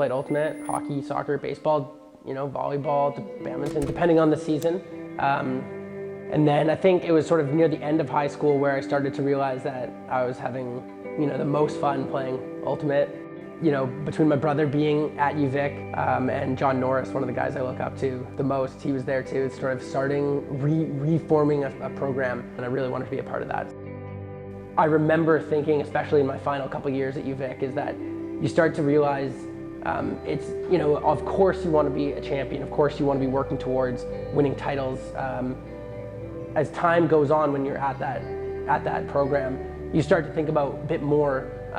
played ultimate, hockey, soccer, baseball, volleyball, badminton, depending on the season. And then I think it was sort of near the end of high school where I started to realize that I was having, the most fun playing ultimate. Between my brother being at UVic and John Norris, one of the guys I look up to the most, he was there too. It's sort of reforming a program, and I really wanted to be a part of that. I remember thinking, especially in my final couple years at UVic, is that you start to realize it's, of course you want to be a champion, of course you want to be working towards winning titles. As time goes on, when you're at that program, you start to think about a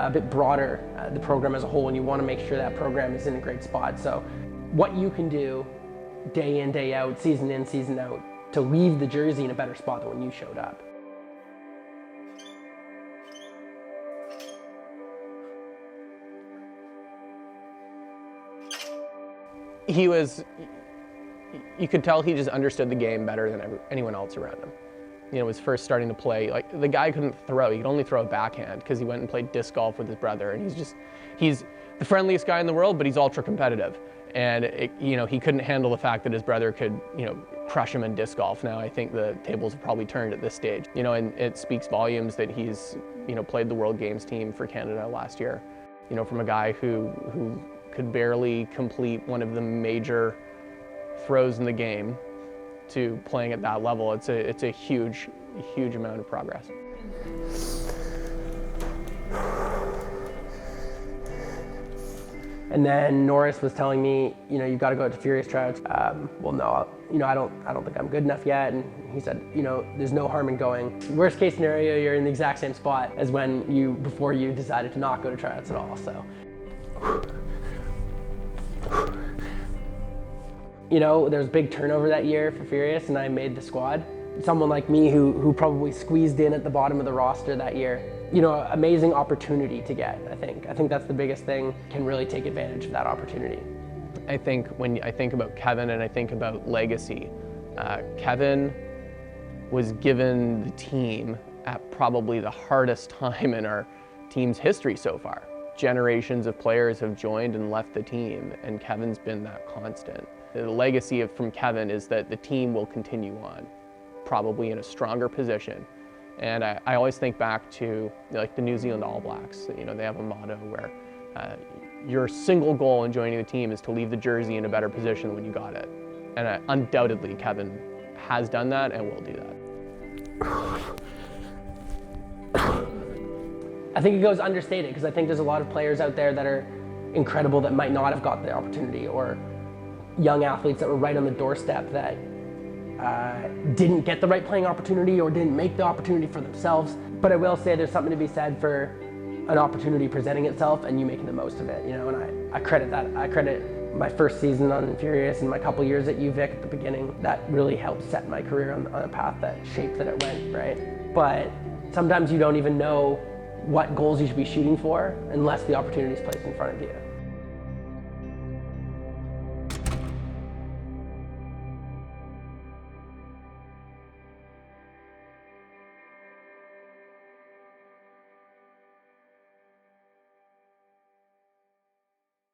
bit broader, the program as a whole, and you want to make sure that program is in a great spot. So what you can do day in, day out, season in, season out, to leave the jersey in a better spot than when you showed up. You could tell he just understood the game better than anyone else around him. Was first starting to play, like, the guy couldn't throw, he could only throw a backhand because he went and played disc golf with his brother, and he's the friendliest guy in the world, but he's ultra competitive. And he couldn't handle the fact that his brother could, crush him in disc golf. Now I think the tables have probably turned at this stage. And it speaks volumes that he's, played the World Games team for Canada last year. From a guy who could barely complete one of the major throws in the game to playing at that level, it's a huge amount of progress. And then Norris was telling me, you've got to go to Furious tryouts. Well, no, I don't think I'm good enough yet. And he said, there's no harm in going. Worst case scenario, you're in the exact same spot as before you decided to not go to tryouts at all. So. There was big turnover that year for Furious, and I made the squad. Someone like me who probably squeezed in at the bottom of the roster that year, amazing opportunity to get, I think. I think that's the biggest thing, can really take advantage of that opportunity. I think when I think about Kevin and I think about legacy, Kevin was given the team at probably the hardest time in our team's history so far. Generations of players have joined and left the team, and Kevin's been that constant. The legacy from Kevin is that the team will continue on, probably in a stronger position. And I always think back to the New Zealand All Blacks. They have a motto where your single goal in joining the team is to leave the jersey in a better position than when you got it. And undoubtedly, Kevin has done that and will do that. I think it goes understated, because I think there's a lot of players out there that are incredible that might not have got the opportunity, or young athletes that were right on the doorstep that didn't get the right playing opportunity or didn't make the opportunity for themselves. But I will say there's something to be said for an opportunity presenting itself and you making the most of it, and I credit that. I credit my first season on Furious and my couple years at UVic at the beginning. That really helped set my career on a path that shaped that it went, right? But sometimes you don't even know what goals you should be shooting for unless the opportunity is placed in front of you.